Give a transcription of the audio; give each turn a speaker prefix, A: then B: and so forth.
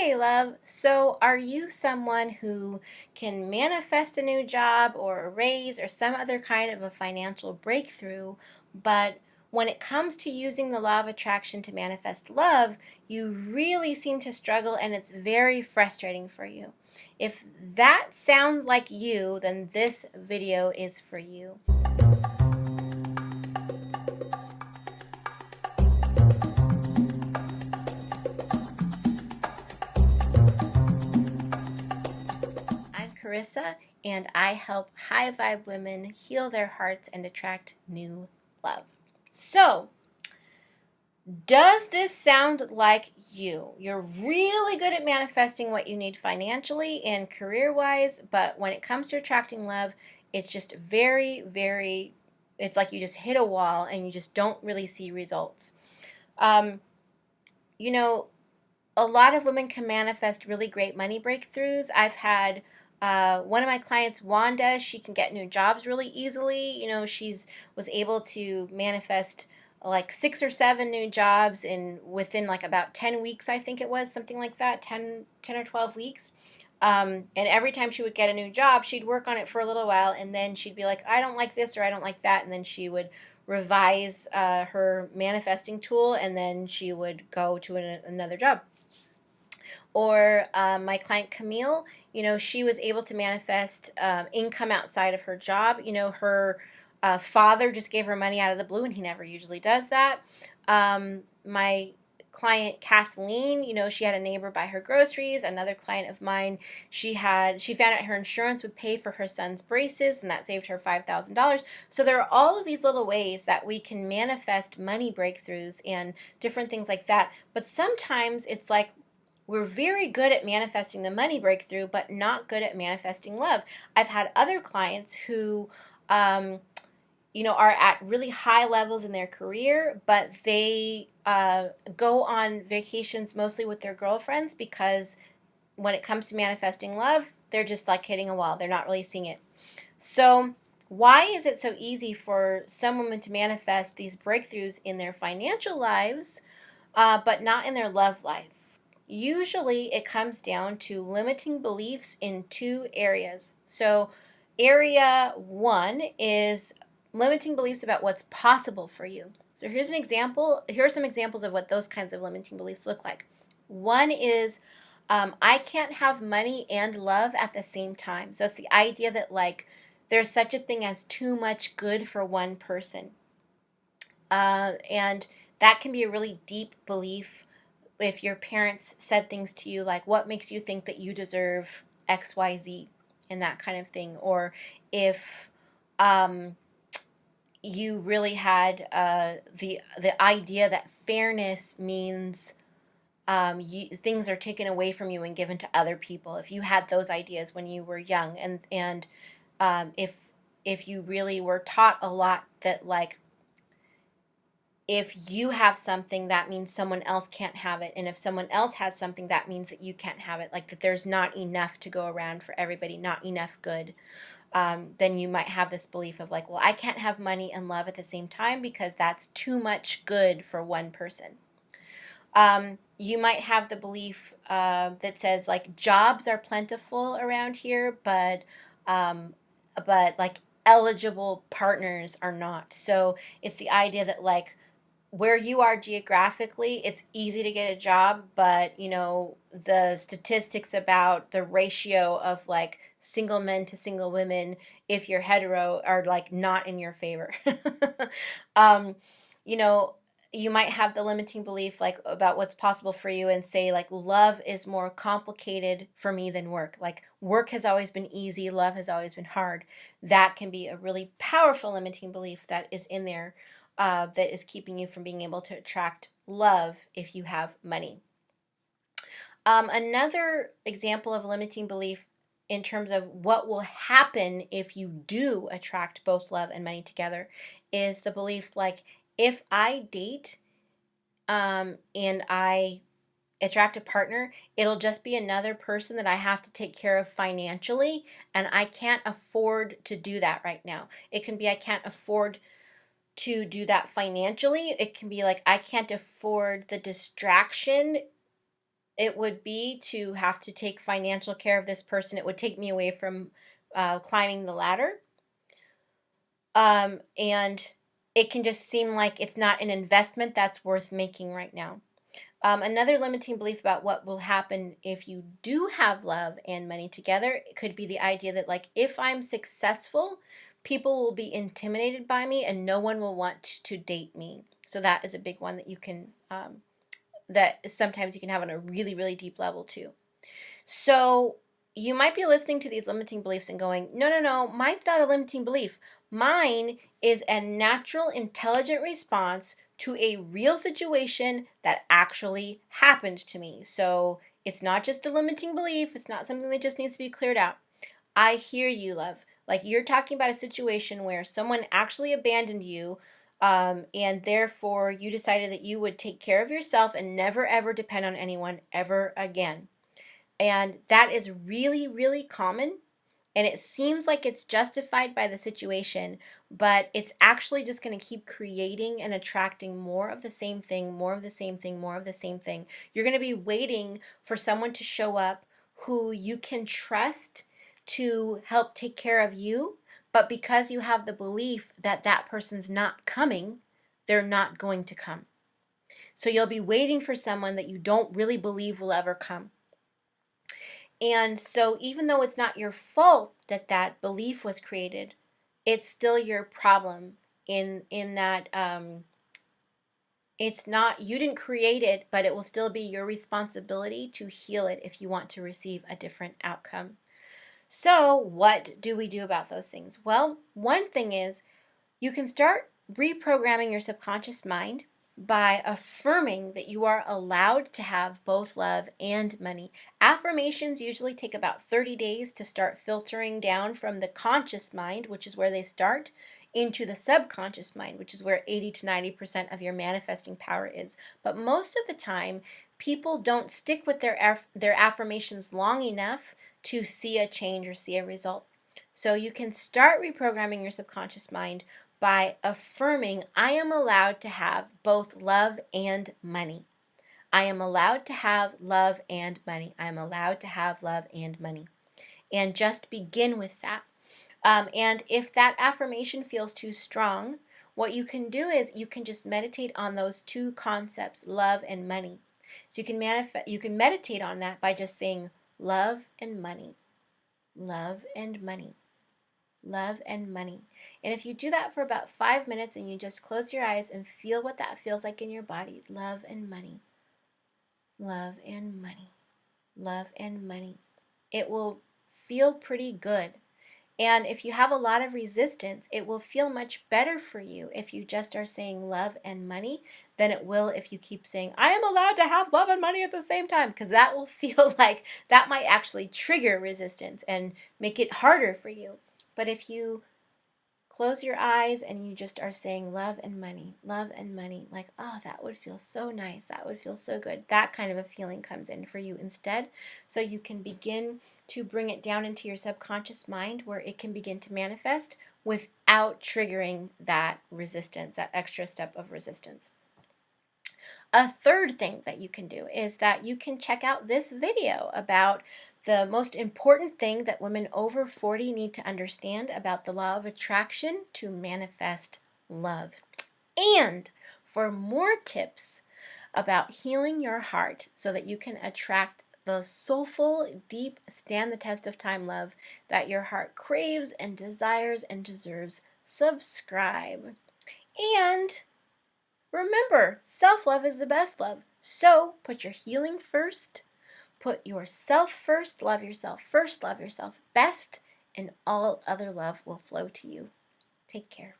A: Hey, love. So, are you someone who can manifest a new job or a raise or some other kind of a financial breakthrough, but when it comes to using the law of attraction to manifest love, you really seem to struggle and it's very frustrating for you? If that sounds like you, then this video is for you. I'm Carissa, and I help high vibe women heal their hearts and attract new love. So, does this sound like you? You're really good at manifesting what you need financially and career wise, but when it comes to attracting love, it's just it's like you just hit a wall and you just don't really see results. Um, you know, a lot of women can manifest really great money breakthroughs. I've had one of my clients, Wanda, she can get new jobs really easily. She's was able to manifest like 6 or 7 new jobs in within like about 10 weeks, I think it was, something like that, 10 or 12 weeks. And every time she would get a new job, she'd work on it for a little while, and then she'd be like, I don't like this or I don't like that. And then she would revise her manifesting tool, and then she would go to another job. Or my client Camille, she was able to manifest income outside of her job. Her father just gave her money out of the blue, and he never usually does that. My client Kathleen, she had a neighbor buy her groceries. Another client of mine, she found out her insurance would pay for her son's braces, and that saved her $5,000. So there are all of these little ways that we can manifest money breakthroughs and different things like that. But sometimes it's like we're very good at manifesting the money breakthrough, but not good at manifesting love. I've had other clients who, are at really high levels in their career, but they go on vacations mostly with their girlfriends because when it comes to manifesting love, they're just like hitting a wall. They're not really seeing it. So, why is it so easy for some women to manifest these breakthroughs in their financial lives, but not in their love life? Usually it comes down to limiting beliefs in 2 areas. So, area one is limiting beliefs about what's possible for you. So, here's an example. Here are some examples of what those kinds of limiting beliefs look like. One is I can't have money and love at the same time. So, it's the idea that, like, there's such a thing as too much good for one person. And that can be a really deep belief if your parents said things to you like, what makes you think that you deserve XYZ, and that kind of thing. Or if um, you really had the idea that fairness means things are taken away from you and given to other people. If you had those ideas when you were young, and if you really were taught a lot that, like, if you have something, that means someone else can't have it. And if someone else has something, that means that you can't have it. Like that there's not enough to go around for everybody, not enough good. Then you might have this belief of like, well, I can't have money and love at the same time because that's too much good for one person. You might have the belief that says like jobs are plentiful around here, but like eligible partners are not. So it's the idea that like where you are geographically, it's easy to get a job, but the statistics about the ratio of like single men to single women, if you're hetero, are like not in your favor. um, you know, you might have the limiting belief like about what's possible for you and say like love is more complicated for me than work. Like work has always been easy, love has always been hard. That can be a really powerful limiting belief that is in there, that is keeping you from being able to attract love if you have money. Another example of limiting belief in terms of what will happen if you do attract both love and money together is the belief like if I date and I attract a partner, it'll just be another person that I have to take care of financially, and I can't afford to do that right now. It can be I can't afford to do that financially. It can be like I can't afford the distraction it would be to have to take financial care of this person. It would take me away from climbing the ladder. And it can just seem like it's not an investment that's worth making right now. Another limiting belief about what will happen if you do have love and money together, it could be the idea that, like, if I'm successful, people will be intimidated by me and no one will want to date me. So that is a big one that you can, that sometimes you can have on a really, really deep level too. So you might be listening to these limiting beliefs and going, no, no, no, mine's not a limiting belief. Mine is a natural, intelligent response to a real situation that actually happened to me. So it's not just a limiting belief. It's not something that just needs to be cleared out. I hear you, love. Like, you're talking about a situation where someone actually abandoned you, and therefore you decided that you would take care of yourself and never ever depend on anyone ever again. And that is really, really common. And it seems like it's justified by the situation, but it's actually just going to keep creating and attracting more of the same thing, more of the same thing, more of the same thing. You're going to be waiting for someone to show up who you can trust to help take care of you. But because you have the belief that that person's not coming, they're not going to come. So you'll be waiting for someone that you don't really believe will ever come. And so even though it's not your fault that that belief was created, it's still your problem in that it's not, you didn't create it, but it will still be your responsibility to heal it if you want to receive a different outcome. So what do we do about those things? Well, one thing is you can start reprogramming your subconscious mind by affirming that you are allowed to have both love and money. Affirmations usually take about 30 days to start filtering down from the conscious mind, which is where they start, into the subconscious mind, which is where 80 to 90% of your manifesting power is. But most of the time, people don't stick with their affirmations long enough to see a change or see a result. So you can start reprogramming your subconscious mind by affirming, I am allowed to have both love and money. I am allowed to have love and money. I am allowed to have love and money. And just begin with that. And if that affirmation feels too strong, what you can do is you can just meditate on those two concepts, love and money. So you can meditate on that by just saying love and money, love and money, love and money. And if you do that for about 5 minutes and you just close your eyes and feel what that feels like in your body, love and money, love and money, love and money, it will feel pretty good. And if you have a lot of resistance, it will feel much better for you if you just are saying love and money than it will if you keep saying, I am allowed to have love and money at the same time, because that will feel like that might actually trigger resistance and make it harder for you. But if you close your eyes and you just are saying love and money, like, oh, that would feel so nice, that would feel so good, that kind of a feeling comes in for you instead. So you can begin to bring it down into your subconscious mind where it can begin to manifest without triggering that resistance, that extra step of resistance. A third thing that you can do is that you can check out this video about the most important thing that women over 40 need to understand about the law of attraction to manifest love. And for more tips about healing your heart so that you can attract the soulful, deep, stand the test of time love that your heart craves and desires and deserves, subscribe. And remember, self-love is the best love. So put your healing first. Put yourself first, love yourself first, love yourself best, and all other love will flow to you. Take care.